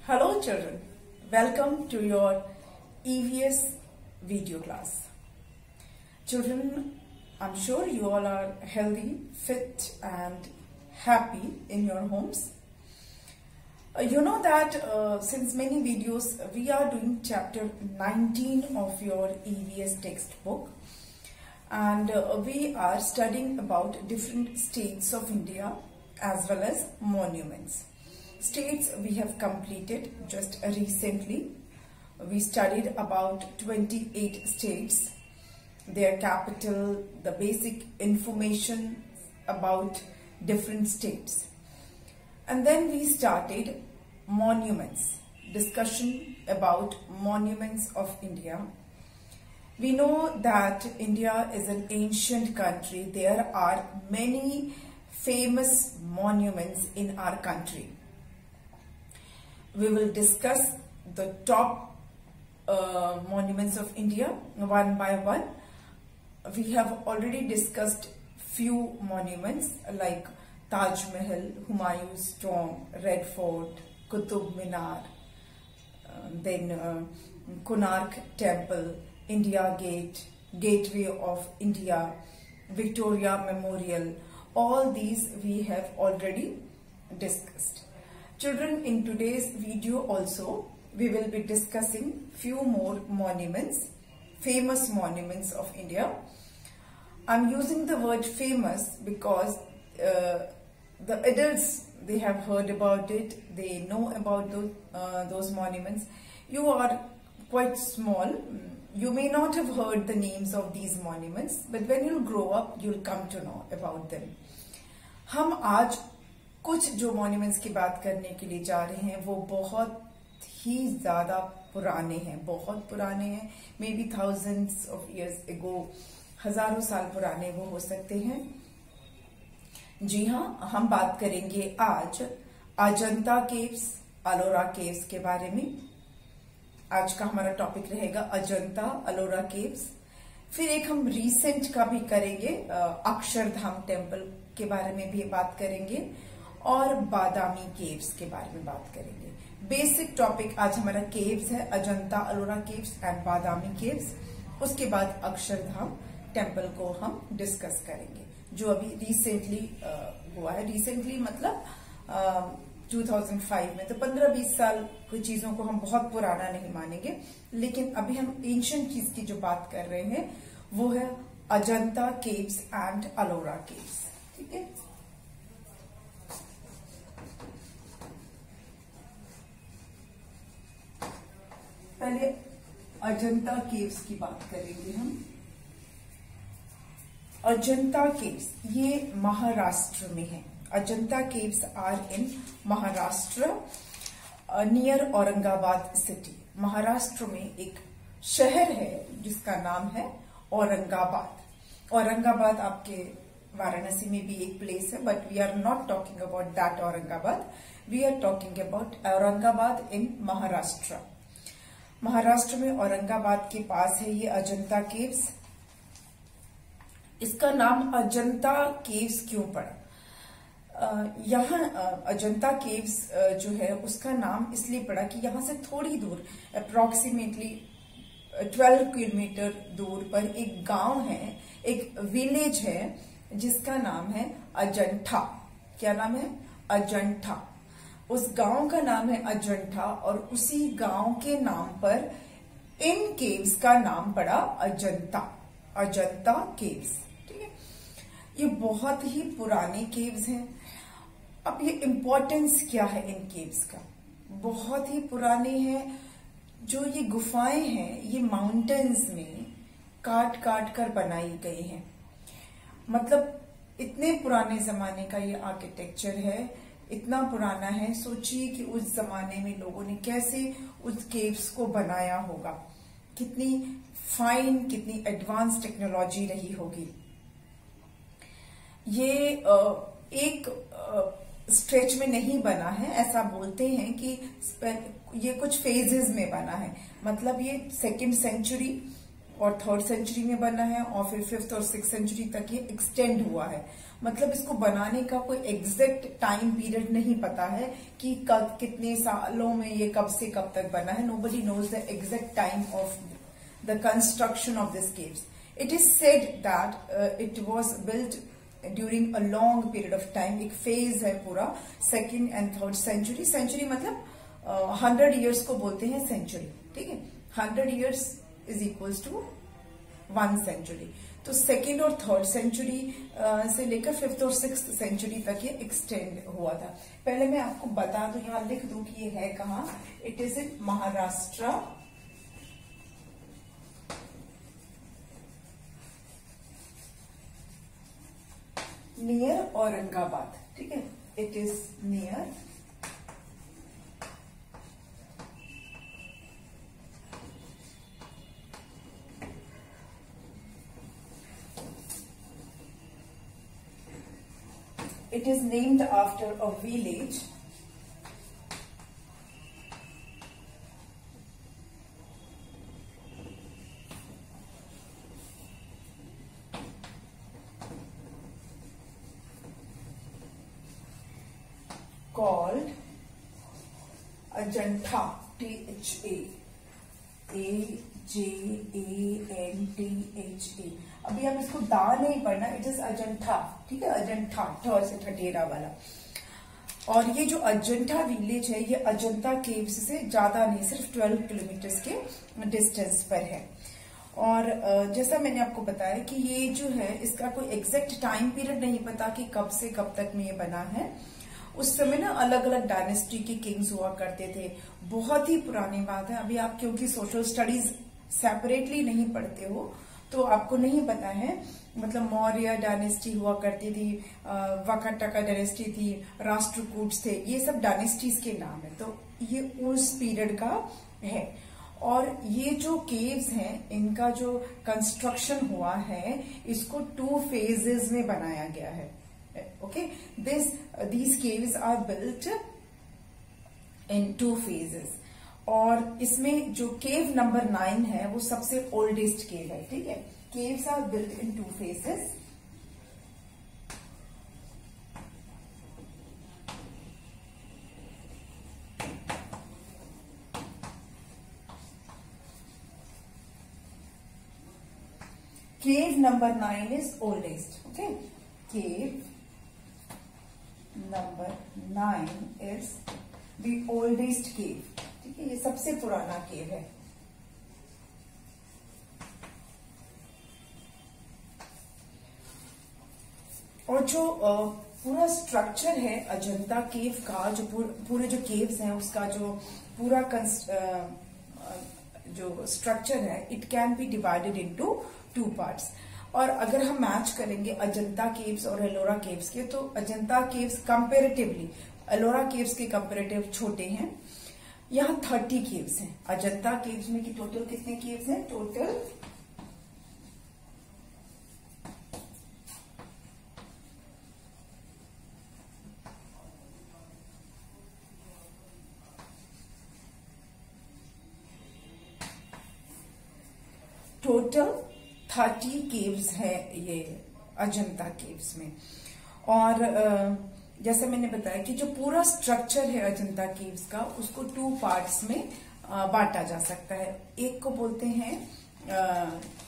Hello children, welcome to your EVS video class. Children, I'm sure you all are healthy, fit and happy in your homes. You know that since many videos we are doing chapter 19 of your EVS textbook, and we are studying about different states of India as well as monuments. States we have completed just recently. We studied about 28 states, their capital, the basic information about different states. And then we started monuments, discussion about monuments of India. We know that India is an ancient country. There are many famous monuments in our country. We will discuss the top monuments of India one by one. We have already discussed few monuments like Taj Mahal, Humayun's Tomb, Red Fort, Qutub Minar, then Konark Temple, India Gate, Gateway of India, Victoria Memorial. All these we have already discussed. Children, in today's video also we will be discussing few more monuments, famous monuments of India. I'm using the word famous because the adults, they have heard about it, they know about those monuments. You are quite small, you may not have heard the names of these monuments, but when you grow up you'll come to know about them. हम आज कुछ जो monuments की बात करने के लिए जा रहे हैं वो बहुत ही ज्यादा पुराने हैं, बहुत पुराने हैं, may be thousands of years ago, हजारों साल पुराने वो हो सकते हैं. जी हाँ, हम बात करेंगे आज अजंता केव्स, अलोरा केव्स के बारे में. आज का हमारा टॉपिक रहेगा अजंता अलोरा केव्स. फिर एक हम रिसेंट का भी करेंगे, अक्षरधाम टेम्पल के बारे में भी बात करेंगे और बादामी केव्स के बारे में बात करेंगे. बेसिक टॉपिक आज हमारा केव्स है, Ajanta Ellora caves and Badami caves. उसके बाद अक्षरधाम टेम्पल को हम डिस्कस करेंगे जो अभी रिसेंटली हुआ है. रिसेंटली मतलब 2005 में. तो 15-20 साल की चीजों को हम बहुत पुराना नहीं मानेंगे, लेकिन अभी हम एंशिएंट चीज की जो बात कर रहे हैं वो है Ajanta caves and Ellora caves. ठीक है, पहले अजंता केव्स की बात करेंगे हम. अजंता केव्स ये महाराष्ट्र में है. Ajanta caves are in Maharashtra near Aurangabad city. Maharashtra में एक शहर है जिसका नाम है औरंगाबाद. औरंगाबाद आपके वाराणसी में भी एक प्लेस है, but we are not talking about that Aurangabad. We are talking about Aurangabad in Maharashtra. Maharashtra में औरंगाबाद के पास है ये अजंता केव्स. इसका नाम अजंता केव्स क्यों पड़ा? यहाँ अजंता केव्स जो है उसका नाम इसलिए पड़ा कि यहाँ से थोड़ी दूर, अप्रोक्सीमेटली 12 किलोमीटर दूर पर एक गांव है, एक विलेज है जिसका नाम है अजंठा. क्या नाम है? अजंठा. उस गांव का नाम है अजंठा और उसी गांव के नाम पर इन केव्स का नाम पड़ा अजंता, अजंता केव्स. ठीक है, ये बहुत ही पुराने केव्स हैं. अब ये इम्पोर्टेंस क्या है इन केव्स का? बहुत ही पुराने हैं. जो ये गुफाएं हैं ये माउंटेन्स में काट काट कर बनाई गई हैं. मतलब इतने पुराने जमाने का ये आर्किटेक्चर है, इतना पुराना है. सोचिए कि उस जमाने में लोगों ने कैसे उस केव्स को बनाया होगा, कितनी फाइन, कितनी एडवांस टेक्नोलॉजी रही होगी. ये एक स्ट्रेच में नहीं बना है, ऐसा बोलते हैं कि ये कुछ फेजेस में बना है. मतलब ये 2nd सेंचुरी और 3rd सेंचुरी में बना है और फिर 5th और 6th सेंचुरी तक ये एक्सटेंड हुआ है। मतलब इसको बनाने का कोई एग्जैक्ट टाइम पीरियड नहीं पता है कि कब कितने सालों में ये कब से कब तक बना है। Nobody knows the exact time of the construction of this caves. It is said that it was built during a long period of time. एक फेज है पूरा 2nd and 3rd century. Century मतलब 100 ईयर्स को बोलते हैं century, ठीक है। 100 years is equals to 1 century. तो 2nd और 3rd सेंचुरी से लेकर 5th और 6th सेंचुरी तक ये एक्सटेंड हुआ था। पहले मैं आपको बता दूं, यहां लिख दूं कि ये है कहां। It is in Maharashtra, near Aurangabad, ठीक है। It is near It is named after a village called Ajanta, Ajanta। अभी आप इसको दा नहीं पढ़ना, इट इज अजंठा, ठीक है। अजंठा ठ से ठठेरा वाला। और ये जो अजंठा विलेज है ये अजंता केव्स से ज्यादा नहीं, सिर्फ 12 किलोमीटर के डिस्टेंस पर है। और जैसा मैंने आपको बताया कि ये जो है इसका कोई एग्जैक्ट टाइम पीरियड नहीं पता कि कब से कब तक में ये बना है। उस समय ना अलग अलग डायनेस्टी के किंग्स हुआ करते थे। बहुत ही पुरानी बात है। अभी आप क्योंकि सोशल स्टडीज सेपरेटली नहीं पढ़ते हो तो आपको नहीं पता है। मतलब मौर्य डायनेस्टी हुआ करती थी, वाकाटका डायनेस्टी थी, राष्ट्रकूट्स थे, ये सब डायनेस्टीज के नाम है। तो ये उस पीरियड का है। और ये जो केव्स हैं इनका जो कंस्ट्रक्शन हुआ है इसको 2 फेजेस में बनाया गया है। Okay, these caves are built in 2 phases। और इसमें जो केव नंबर 9 है वो सबसे ओल्डेस्ट केव है, ठीक है। Caves are built in 2 phases। Cave number 9 is oldest, okay। Cave number 9 is the oldest cave, ठीक है। ये सबसे पुराना केव है। और जो पूरा स्ट्रक्चर है अजंता केव का, जो पूरे जो केव्स हैं उसका जो पूरा जो स्ट्रक्चर है, it can be divided into 2 parts. और अगर हम मैच करेंगे अजंता केव्स और एलोरा केव्स के, तो Ajanta caves comparatively Ellora caves के कंपेरेटिव छोटे हैं। यहाँ 30 केव्स हैं अजंता केव्स में। कि टोटल कितने केव्स हैं? टोटल 30 केव्स है ये अजंता केव्स में। और जैसे मैंने बताया कि जो पूरा स्ट्रक्चर है अजंता केव्स का उसको 2 पार्ट्स में बांटा जा सकता है। एक को बोलते हैं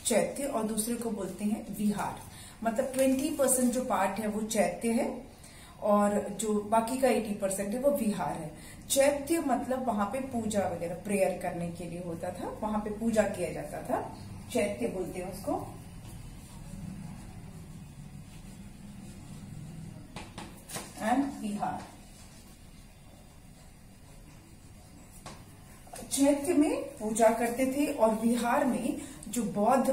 चैत्य और दूसरे को बोलते हैं विहार। मतलब 20% जो पार्ट है वो चैत्य है और जो बाकी का 80% है वो विहार है। चैत्य मतलब वहां पे पूजा वगैरह प्रेयर करने के लिए होता था, वहां पे पूजा किया जाता था, चैत्य बोलते हैं उसको। एंड विहार, चैत्य में पूजा करते थे और विहार में जो बौद्ध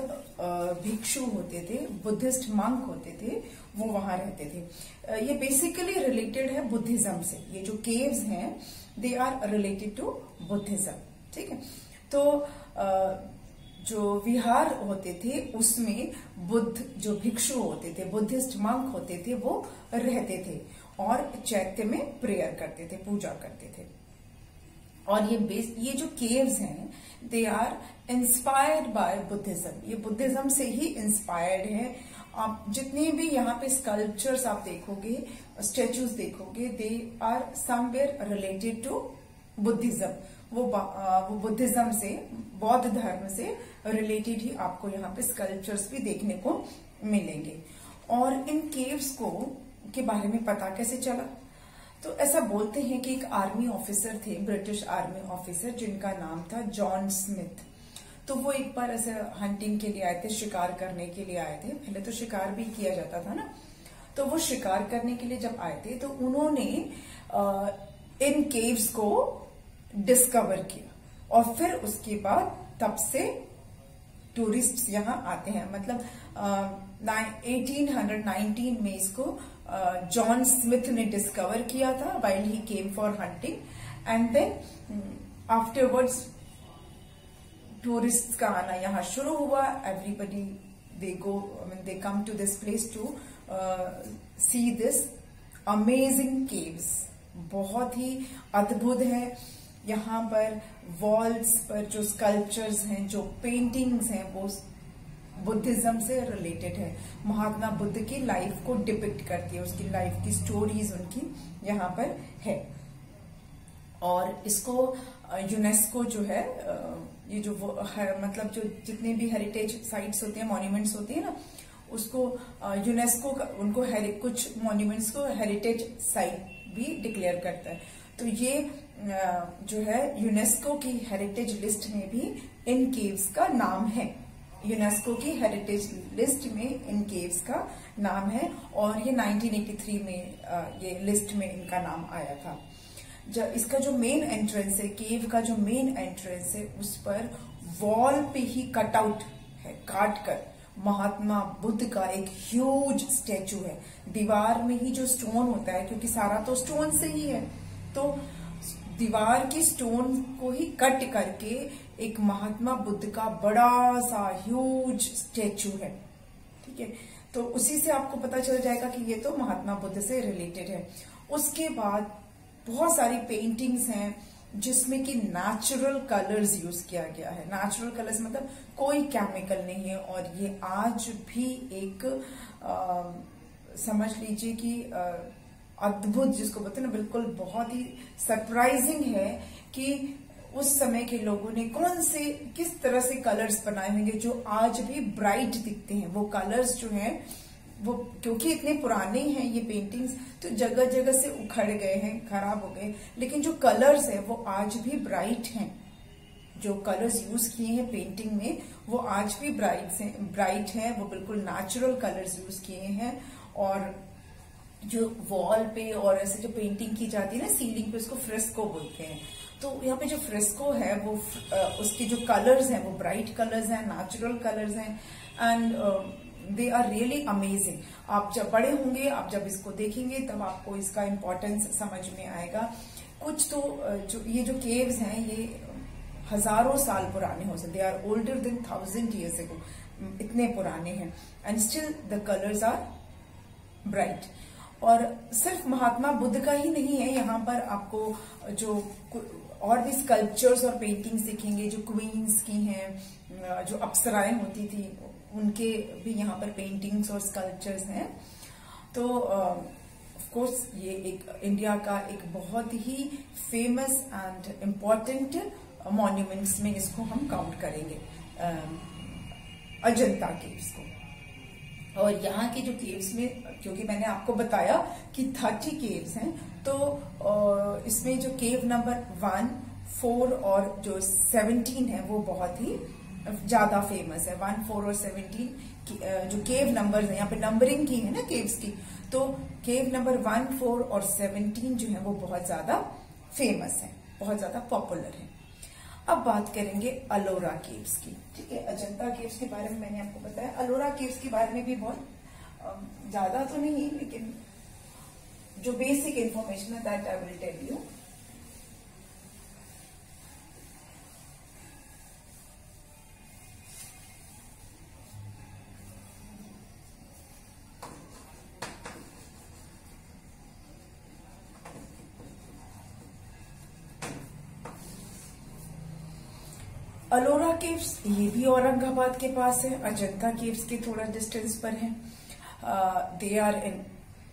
भिक्षु होते थे, बुद्धिस्ट मंक होते थे, वो वहां रहते थे। ये बेसिकली रिलेटेड है बुद्धिज्म से। ये जो केव्स हैं they are related to Buddhism, ठीक है। तो जो विहार होते थे उसमें बुद्ध जो भिक्षु होते थे, बुद्धिस्ट मंक होते थे, वो रहते थे और चैत्य में प्रेयर करते थे, पूजा करते थे। और ये जो केव्स हैं they are inspired by Buddhism. ये बुद्धिज्म से ही इंस्पायर्ड है। आप जितने भी यहाँ पे स्कल्पचर्स आप देखोगे, स्टेचूज देखोगे, they are somewhere related to Buddhism. वो बुद्धिज्म से, बौद्ध धर्म से रिलेटेड ही आपको यहाँ पे स्कल्पचर्स भी देखने को मिलेंगे। और इन केव्स को के बारे में पता कैसे चला? तो ऐसा बोलते हैं कि एक आर्मी ऑफिसर थे, ब्रिटिश आर्मी ऑफिसर, जिनका नाम था जॉन स्मिथ। तो वो एक बार ऐसे हंटिंग के लिए आए थे, शिकार करने के लिए आए थे। पहले तो शिकार भी किया जाता था ना। तो वो शिकार करने के लिए जब आए थे तो उन्होंने इन केव्स को डिस्कवर किया और फिर उसके बाद तब से टूरिस्ट यहाँ आते हैं। मतलब 1819 में इसको जॉन स्मिथ ने डिस्कवर किया था while he came for hunting, and then afterwards tourist का आना यहाँ शुरू हुआ। Everybody they go, they come to this place to see this amazing caves. बहुत ही अद्भुत है। यहाँ पर वॉल्स पर जो स्कल्पचर्स हैं, जो पेंटिंग्स हैं, वो बुद्धिज्म से रिलेटेड है। महात्मा बुद्ध की लाइफ को डिपिक्ट करती है, उसकी लाइफ की स्टोरीज उनकी यहाँ पर है। और इसको यूनेस्को जो है, ये जो मतलब जो जितने भी हेरिटेज साइट्स होते हैं, मॉन्यूमेंट्स होते हैं ना, उसको यूनेस्को उनको कुछ मॉन्यूमेंट्स को हेरिटेज साइट भी डिक्लेयर करता है। तो ये जो है यूनेस्को की हेरिटेज लिस्ट में भी इन केव्स का नाम है। यूनेस्को की हेरिटेज लिस्ट में इन केव्स का नाम है और ये 1983 में ये लिस्ट में इनका नाम आया था। जब इसका जो मेन एंट्रेंस है, केव का जो मेन एंट्रेंस है, उस पर वॉल पे ही कटआउट है, काट कर महात्मा बुद्ध का एक ह्यूज स्टैचू है। दीवार में ही जो स्टोन होता है, क्योंकि सारा तो स्टोन से ही है, तो दीवार की स्टोन को ही कट करके एक महात्मा बुद्ध का बड़ा सा ह्यूज स्टैचू है। ठीक है, तो उसी से आपको पता चल जाएगा कि ये तो महात्मा बुद्ध से रिलेटेड है। उसके बाद बहुत सारी पेंटिंग्स हैं जिसमें कि नेचुरल कलर्स यूज किया गया है। नेचुरल कलर्स मतलब कोई केमिकल नहीं है। और ये आज भी एक समझ लीजिए कि अद्भुत, जिसको बोलते हैं ना, बिल्कुल बहुत ही सरप्राइजिंग है कि उस समय के लोगों ने किस तरह से कलर्स बनाए होंगे जो आज भी ब्राइट दिखते हैं। वो कलर्स जो हैं वो, क्योंकि इतने पुराने हैं ये पेंटिंग्स, तो जगह जगह से उखड़ गए हैं, खराब हो गए, लेकिन जो कलर्स है वो आज भी ब्राइट हैं। जो कलर्स यूज किए हैं पेंटिंग में वो आज भी ब्राइट हैं। वो बिल्कुल नेचुरल कलर्स यूज किए हैं। और जो वॉल पे और ऐसे जो पेंटिंग की जाती है ना सीलिंग पे, उसको फ्रेस्को बोलते हैं। तो यहाँ पे जो फ्रेस्को है वो उसके जो कलर्स हैं वो ब्राइट कलर्स हैं, नेचुरल कलर्स हैं, and they are really amazing. आप जब बड़े होंगे, आप जब इसको देखेंगे, तब आपको इसका इम्पोर्टेंस समझ में आएगा। कुछ तो ये जो केव्स हैं ये हजारों साल पुराने हो सकते, they are older than 1000 years ago, इतने पुराने हैं, and still the colours are bright. और सिर्फ महात्मा बुद्ध का ही नहीं है, यहाँ पर आपको जो और भी स्कल्पचर्स और पेंटिंग्स दिखेंगे जो क्वींस की हैं, जो अप्सराएं होती थी, उनके भी यहाँ पर पेंटिंग्स और स्कल्पचर्स हैं। तो ऑफ कोर्स ये एक इंडिया का एक बहुत ही फेमस एंड इम्पोर्टेंट मॉन्यूमेंट्स में इसको हम काउंट करेंगे, अजंता केव्स को। और यहाँ के जो केव्स में, क्योंकि मैंने आपको बताया कि 30 केव्स हैं, तो इसमें जो केव नंबर 1, 4 और जो 17 है वो बहुत ही ज्यादा फेमस है। 1, 4 और 17 जो केव नंबर है, यहाँ पे नंबरिंग की है ना केव्स की, तो केव नंबर 1, 4 और 17 जो है वो बहुत ज्यादा फेमस है, बहुत ज्यादा पॉपुलर है। अब बात करेंगे अलोरा केव्स की। ठीक है, अजंता केव्स के बारे में मैंने आपको बताया। अलोरा केव्स के बारे में भी बहुत ज्यादा तो नहीं, लेकिन जो बेसिक इंफॉर्मेशन है that I will tell you. Ellora caves ये भी औरंगाबाद के पास है, अजंता केव्स के थोड़ा डिस्टेंस पर है। They are in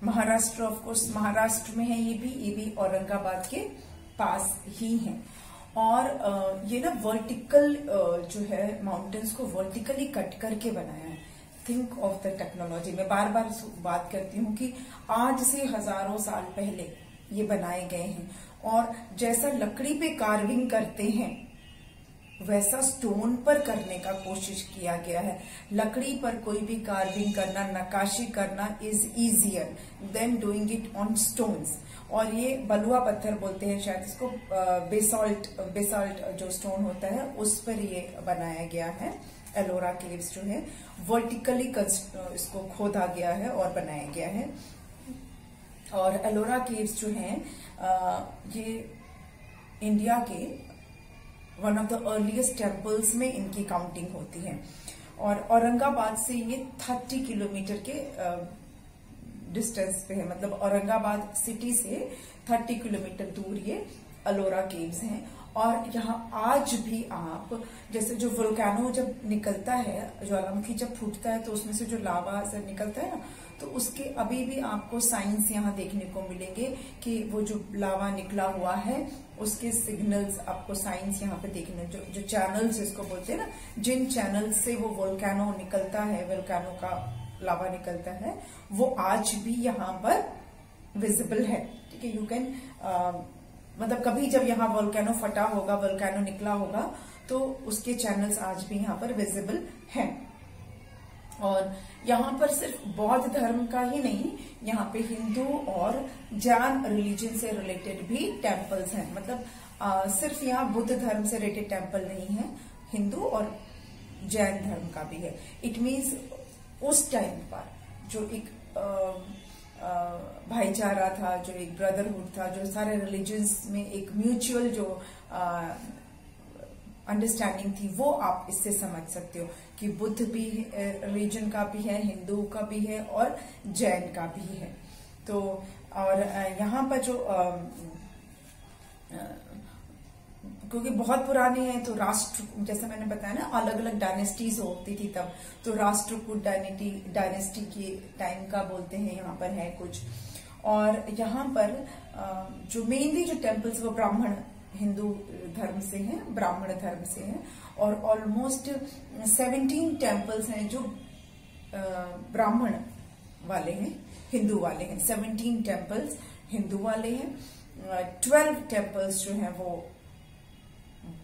Maharashtra, of course Maharashtra में है ये भी औरंगाबाद के पास ही है। और ये ना वर्टिकल जो है माउंटेन्स को वर्टिकली कट करके बनाया है। Think of the technology. मैं बार बार बात करती हूँ कि आज से हजारों साल पहले ये बनाए गए हैं, और जैसा लकड़ी पे कार्विंग करते हैं वैसा स्टोन पर करने का कोशिश किया गया है। लकड़ी पर कोई भी कार्विंग करना, नक्काशी करना is easier than doing it on stones. और ये बलुआ पत्थर बोलते हैं शायद इसको, बेसाल्ट जो स्टोन होता है उस पर ये बनाया गया है। एलोरा केव्स जो है वर्टिकली इसको खोदा गया है और बनाया गया है। और एलोरा केव्स जो है ये इंडिया के one of the earliest temples में इनकी काउंटिंग होती है। और औरंगाबाद से ये 30 किलोमीटर के डिस्टेंस पे है, मतलब औरंगाबाद सिटी से 30 किलोमीटर दूर ये अलोरा केव्स हैं। और यहाँ आज भी आप, जैसे जो वोल्केनो जब निकलता है, ज्वालामुखी जब फूटता है तो उसमें से जो लावा से निकलता है ना, तो उसके अभी भी आपको साइंस यहाँ देखने को मिलेंगे कि वो जो लावा निकला हुआ है उसके सिग्नल्स आपको साइंस यहाँ पे देखने, जो चैनल्स जिसको बोलते हैं ना, जिन चैनल से वो वोल्केनो निकलता है, वोल्केनो का लावा निकलता है, वो आज भी यहाँ पर विजिबल है। ठीक है, यू कैन मतलब कभी जब यहाँ वोल्केनो फटा होगा, वोल्केनो निकला होगा, तो उसके चैनल्स आज भी यहाँ पर विजिबल हैं। और यहाँ पर सिर्फ बौद्ध धर्म का ही नहीं, यहाँ पे हिंदू और जैन रिलीजन से रिलेटेड भी टेम्पल्स हैं। मतलब सिर्फ यहाँ बुद्ध धर्म से रिलेटेड टेम्पल नहीं है, हिंदू और जैन धर्म का भी है। इट मीन्स उस टाइम पर जो एक भाईचारा था, जो एक ब्रदरहुड था, जो सारे रिलीजन्स में एक म्यूचुअल जो अंडरस्टैंडिंग थी, वो आप इससे समझ सकते हो कि बुद्ध भी रिलीजन का भी है, हिंदू का भी है और जैन का भी है। तो और यहाँ पर जो क्योंकि बहुत पुराने हैं, तो राष्ट्र, जैसे मैंने बताया ना, अलग अलग डायनेस्टीज होती थी तब, तो राष्ट्रकूट डायनेस्टी के टाइम का बोलते हैं यहाँ पर है कुछ। और यहाँ पर जो मेनली जो टेम्पल्स वो ब्राह्मण हिंदू धर्म से हैं, ब्राह्मण धर्म से हैं। और ऑलमोस्ट 17 टेम्पल्स हैं जो ब्राह्मण वाले हैं, हिंदू वाले हैं। 17 टेम्पल्स हिंदू वाले हैं, 12 टेम्पल्स जो हैं वो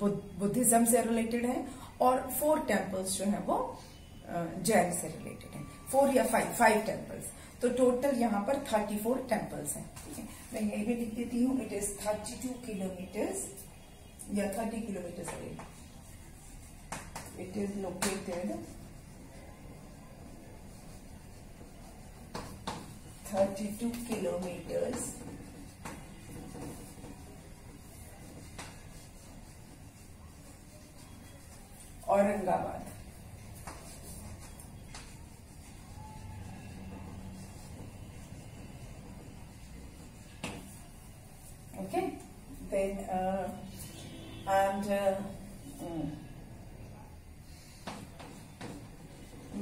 बुद्धिज्म से रिलेटेड है, और 4 टेम्पल्स जो हैं वो जैन से रिलेटेड हैं। 4 या 5 टेम्पल्स, तो टोटल यहाँ पर 34 टेम्पल्स हैं। ठीक है, मैं यही भी लिख देती हूँ, इट इज 32 किलोमीटर्स या 30 kilometres away. It is located 32 kilometers Aurangabad. Okay, then and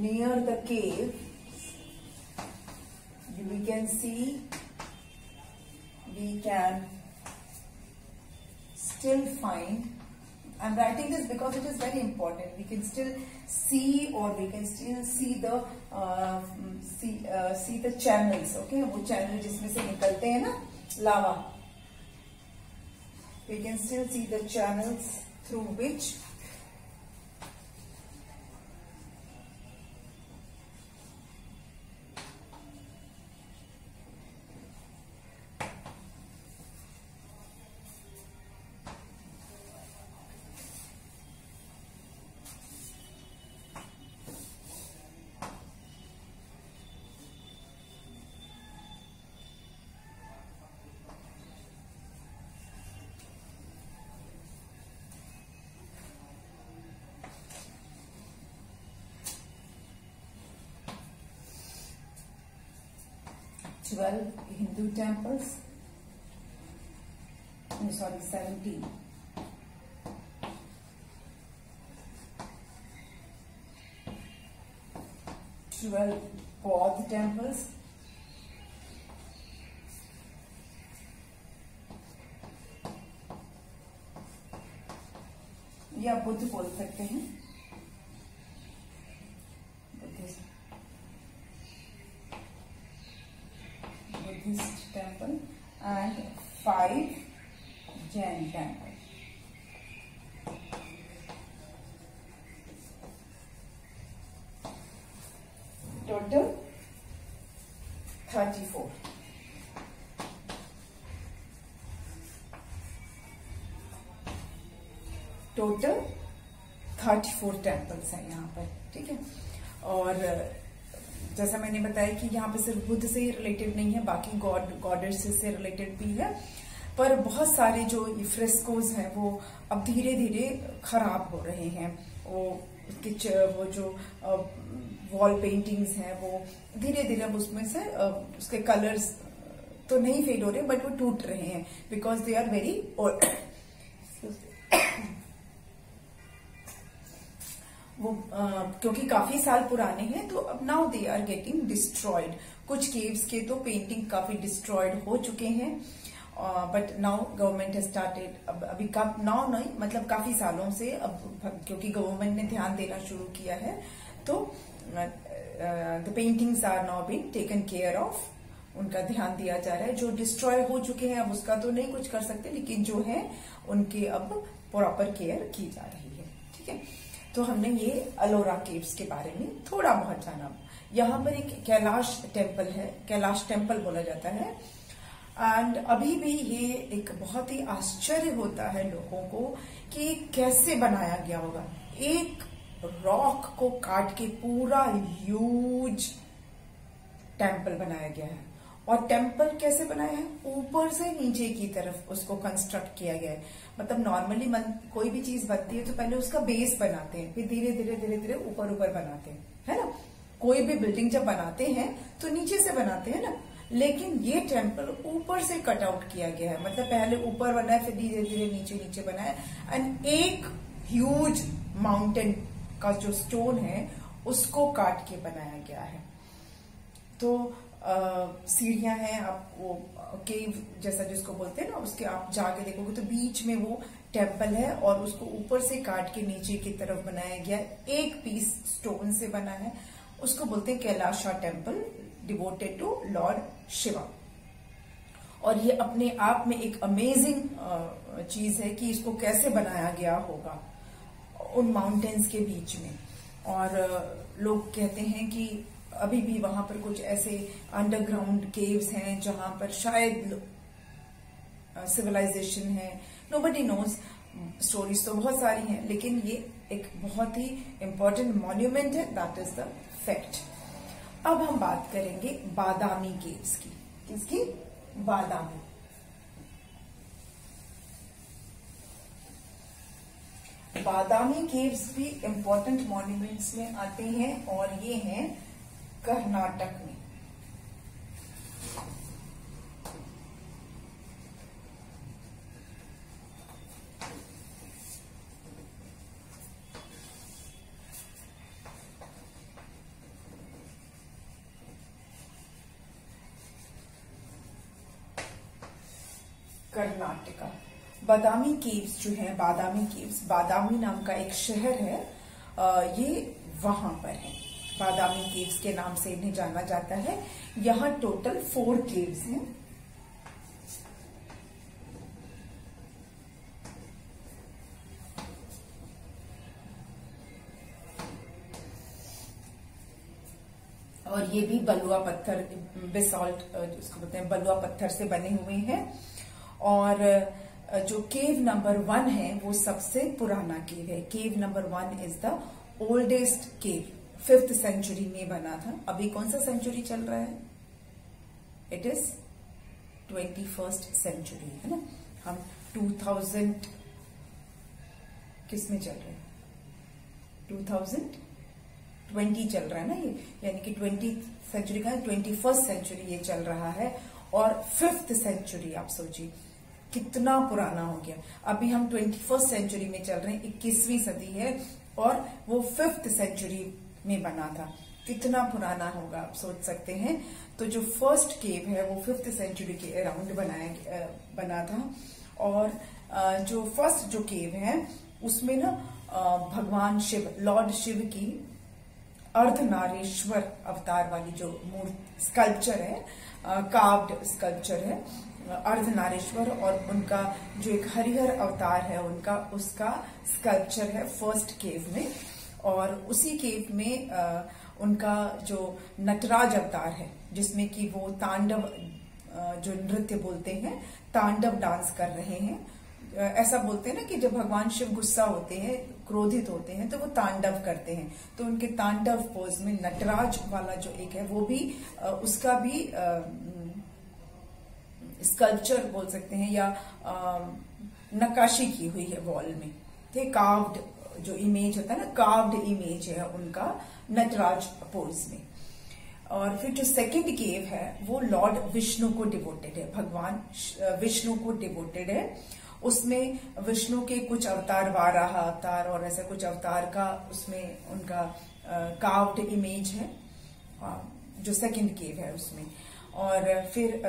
near the cave we can still find, I'm writing this because it is very important, we can still see, or we can still see the see the channels. Okay, वो channel जिसमें से निकलते हैं ना लावा, we can still see the channels through which Hindu temples, sorry, 17. 12 बौद्ध temples, या बुद्ध बोल सकते हैं, Buddhist temple and 5 Jain temple. Total 34। Total 34 temples हैं यहाँ पर, ठीक है। और जैसा मैंने बताया कि यहाँ पे सिर्फ बुद्ध से ही रिलेटेड नहीं है, बाकी गॉडेसेस से रिलेटेड भी है, पर बहुत सारे जो ये फ्रेस्कोज हैं वो अब धीरे धीरे खराब हो रहे हैं। वो जो वॉल पेंटिंग्स हैं वो धीरे धीरे अब उसमें से उसके कलर्स तो नहीं फेड हो रहे, बट वो टूट रहे हैं, because they are very old. वो क्योंकि काफी साल पुराने हैं, तो अब now they are getting destroyed. कुछ केव्स के तो पेंटिंग काफी डिस्ट्रॉयड हो चुके हैं, but now government has started, अभी नाउ नहीं, मतलब काफी सालों से अब क्योंकि गवर्नमेंट ने ध्यान देना शुरू किया है, तो the paintings are now being taken care of, उनका ध्यान दिया जा रहा है। जो डिस्ट्रॉय हो चुके हैं अब उसका तो नहीं कुछ कर सकते, लेकिन जो है उनके अब प्रॉपर केयर की जा रही है, ठीक है। तो हमने ये अलोरा केव्स के बारे में थोड़ा बहुत जाना। यहाँ पर एक कैलाश टेम्पल है, कैलाश टेम्पल बोला जाता है, एंड अभी भी ये एक बहुत ही आश्चर्य होता है लोगों को कि कैसे बनाया गया होगा। एक रॉक को काट के पूरा ह्यूज टेम्पल बनाया गया है, और टेम्पल कैसे बनाया है, ऊपर से नीचे की तरफ उसको कंस्ट्रक्ट किया गया है। मतलब नॉर्मली कोई भी चीज बनती है तो पहले उसका बेस बनाते हैं, फिर धीरे धीरे धीरे धीरे ऊपर ऊपर बनाते हैं, है ना। कोई भी बिल्डिंग जब बनाते हैं तो नीचे से बनाते हैं ना, लेकिन ये टेम्पल ऊपर से कट आउट किया गया है। मतलब पहले ऊपर बना है, फिर धीरे धीरे नीचे नीचे बना है, एंड एक ह्यूज माउंटेन का जो स्टोन है उसको काट के बनाया गया है। तो सीढ़ियां हैं, आप वो केव जैसा जिसको बोलते हैं ना, उसके आप जाके देखोगे तो बीच में वो टेम्पल है, और उसको ऊपर से काट के नीचे की तरफ बनाया गया, एक पीस स्टोन से बना है। उसको बोलते हैं Kailasha temple, devoted to lord Shiva. और ये अपने आप में एक अमेजिंग चीज है कि इसको कैसे बनाया गया होगा उन माउंटेन्स के बीच में। और लोग कहते हैं कि अभी भी वहां पर कुछ ऐसे अंडरग्राउंड केव्स हैं जहां पर शायद सिविलाइजेशन है, नोबडी नोज। स्टोरीज तो बहुत सारी हैं, लेकिन ये एक बहुत ही इंपॉर्टेंट मॉन्यूमेंट है, दैट इज द फैक्ट। अब हम बात करेंगे बादामी केव्स की। किसकी? बादामी। बादामी केव्स भी इंपॉर्टेंट मॉन्यूमेंट्स में आते हैं, और ये हैं कर्नाटक में। कर्नाटका। बादामी केव्स जो है, बादामी केव्स, बादामी नाम का एक शहर है, ये वहां पर है। बादामी केव्स के नाम से इन्हें जाना जाता है। यहाँ टोटल 4 केव्स हैं। और ये भी बलुआ पत्थर, बेसाल्ट जिसको बोलते हैं, बलुआ पत्थर से बने हुए हैं। और जो केव नंबर 1 है वो सबसे पुराना केव है। Cave number 1 is the oldest cave, 5th century में बना था। अभी कौन सा सेंचुरी चल रहा है? इट इज 21st सेंचुरी, है ना। हम 2000 किस में चल रहे हैं? 2020 चल रहा है ना ये, यानी कि 20th सेंचुरी का 21st सेंचुरी ये चल रहा है। और 5th सेंचुरी, आप सोचिए कितना पुराना हो गया। अभी हम 21st सेंचुरी में चल रहे हैं, 21वीं सदी है, और वो 5th सेंचुरी में बना था। कितना पुराना होगा आप सोच सकते हैं। तो जो फर्स्ट केव है वो 5th सेंचुरी के अराउंड बना था। और जो फर्स्ट जो केव है उसमें ना भगवान शिव, लॉर्ड शिव की अर्धनारीश्वर अवतार वाली जो मूर्ति स्कल्पचर है, कार्व्ड स्कल्पचर है अर्धनारीश्वर, और उनका जो एक हरिहर अवतार है उनका, उसका स्कल्पचर है फर्स्ट केव में। और उसी केव में उनका जो नटराज अवतार है जिसमें कि वो तांडव, जो नृत्य बोलते हैं, तांडव डांस कर रहे हैं। ऐसा बोलते हैं ना कि जब भगवान शिव गुस्सा होते हैं, क्रोधित होते हैं, तो वो तांडव करते हैं। तो उनके तांडव पोज में नटराज वाला जो एक है वो भी, उसका भी स्कल्पचर बोल सकते हैं या नक्काशी की हुई है वॉल में। ठीक, कार्व्ड जो इमेज होता है ना, कार्व्ड इमेज है उनका नटराज पोज में। और फिर जो सेकंड केव है वो लॉर्ड विष्णु को डिवोटेड है, भगवान विष्णु को डिवोटेड है। उसमें विष्णु के कुछ अवतार, वाराह अवतार और ऐसा कुछ अवतार का उसमें उनका कार्व्ड इमेज है, जो सेकंड केव है उसमें। और फिर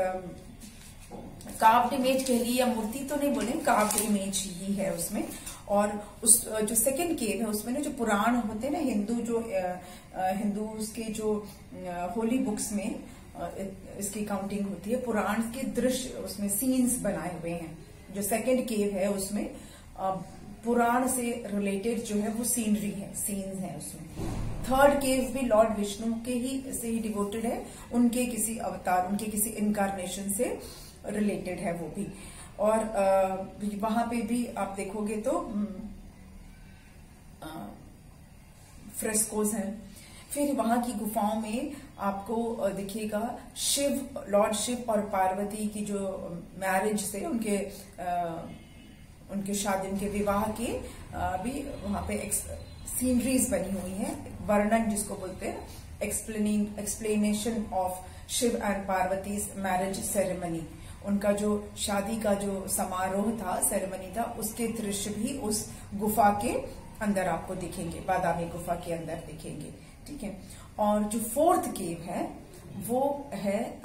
कार्व्ड इमेज कह ली या मूर्ति तो नहीं बोले, कार्व्ड इमेज ही है उसमें। और उस जो सेकंड केव है उसमें ना जो पुराण होते हैं ना, हिंदू के जो होली बुक्स में इसकी काउंटिंग होती है, पुराण के दृश्य उसमें सीन्स बनाए हुए हैं। जो सेकंड केव है उसमें पुराण से रिलेटेड जो है वो सीनरी है, सीन्स है उसमें। थर्ड केव भी लॉर्ड विष्णु के ही से ही डिवोटेड है, उनके किसी अवतार, उनके किसी इनकारनेशन से रिलेटेड है वो भी। और वहां पे भी आप देखोगे तो फ्रेस्कोस हैं। फिर वहां की गुफाओं में आपको दिखेगा शिव, लॉर्ड शिव और पार्वती की जो मैरिज से उनके शादी, उनके विवाह की भी वहां पे सीनरीज बनी हुई है, वर्णन जिसको बोलते हैं, explanation of Shiv and Parvati's marriage ceremony. उनका जो शादी का जो समारोह था, सेरेमनी था, उसके दृश्य भी उस गुफा के अंदर आपको दिखेंगे, बादामी गुफा के अंदर दिखेंगे। ठीक है। और जो फोर्थ केव है वो है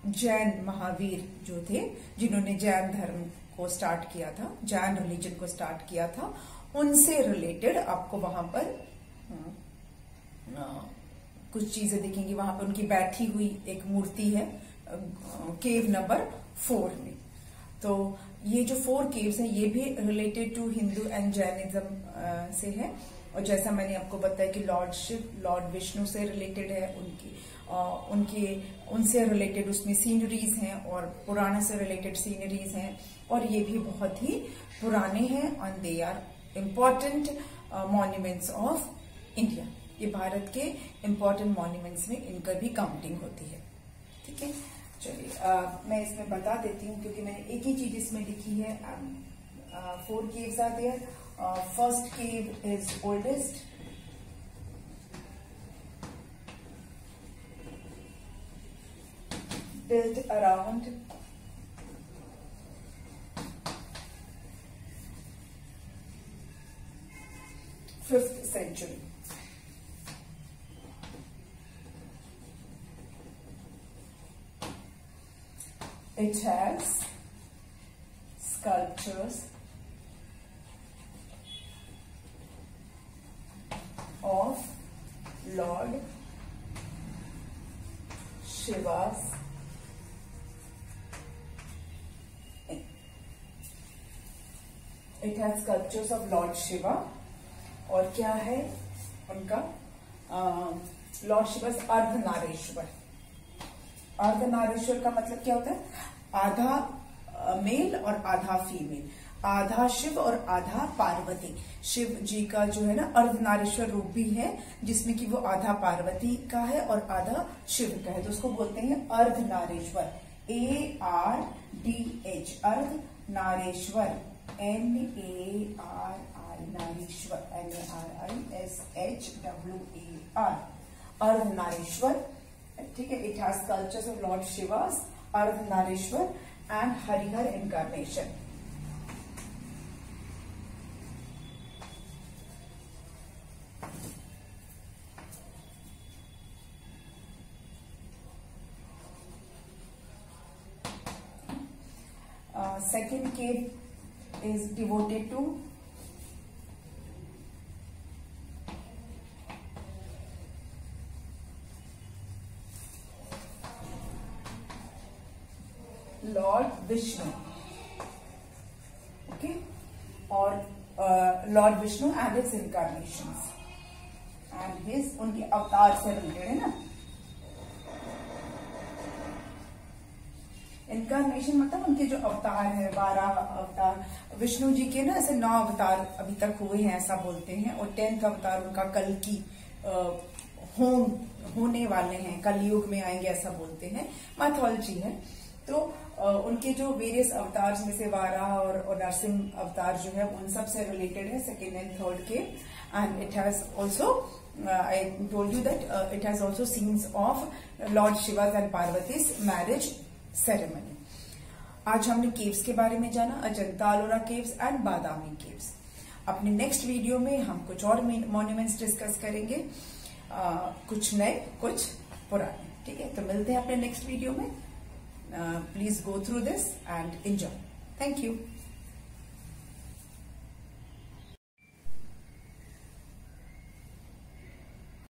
जैन महावीर जो थे, जिन्होंने जैन धर्म को स्टार्ट किया था, जैन रिलीजन को स्टार्ट किया था, उनसे रिलेटेड आपको वहां पर कुछ चीजें दिखेंगी। वहां पर उनकी बैठी हुई एक मूर्ति है केव नंबर 4 में। तो ये जो 4 केव्स हैं ये भी related to Hindu and Jainism से है। और जैसा मैंने आपको बताया कि लॉर्ड शिव, लॉर्ड विष्णु से रिलेटेड है, उनसे रिलेटेड उसमें सीनरीज हैं और पुराने से रिलेटेड सीनरीज हैं। और ये भी बहुत ही पुराने हैं and they are important monuments of India. ये भारत के इम्पोर्टेंट मॉन्यूमेंट्स में इनका भी काउंटिंग होती है। ठीक है, चलिए मैं इसमें बता देती हूँ क्योंकि मैंने एक ही चीज इसमें लिखी है। 4 caves are there. First cave is oldest. Built around 5th century. It has sculptures of Lord Shiva's It has sculptures of Lord Shiva. और क्या है उनका? लॉर्ड शिवा अर्धनारीश्वर। अर्धनारीश्वर का मतलब क्या होता है? आधा मेल और आधा फीमेल, आधा शिव और आधा पार्वती। शिव जी का जो है ना अर्धनारीश्वर रूप भी है जिसमें कि वो आधा पार्वती का है और आधा शिव का है, तो उसको बोलते हैं Ardhanarishvara. ARDH Ardhanarishvara, NARI Narishwar, NARISHWER Ardhanarishvara. ठीक है। It has sculptures of lord Shiva's, Ardhanarishvara and Harihara incarnation. second cave is devoted to Lord Vishnu. Okay, or Lord Vishnu and his incarnations and his उनके अवतार से रिलेटेड है ना. इनकारनेशन मतलब उनके जो अवतार है, 12 अवतार. विष्णु जी के ना ऐसे 9 अवतार अभी तक हुए हैं ऐसा बोलते हैं, और 10th अवतार उनका कल की होने वाले हैं, कलयुग में आएंगे ऐसा बोलते हैं, मैथोलॉजी है. तो उनके जो वेरियस अवतार में से 12 और नरसिंह अवतार जो है उन सब से रिलेटेड है सेकेंड एंड थर्ड के. And it has also I told you that it has also scenes of lord Shiva and Parvati's marriage ceremony. आज हमने केव्स के बारे में जाना, Ajanta Ellora caves and Badami caves. अपने नेक्स्ट वीडियो में हम कुछ और मॉन्यूमेंट्स डिस्कस करेंगे, कुछ नए कुछ पुराने. ठीक है, तो मिलते हैं अपने नेक्स्ट वीडियो में. Please go through this and enjoy. Thank you.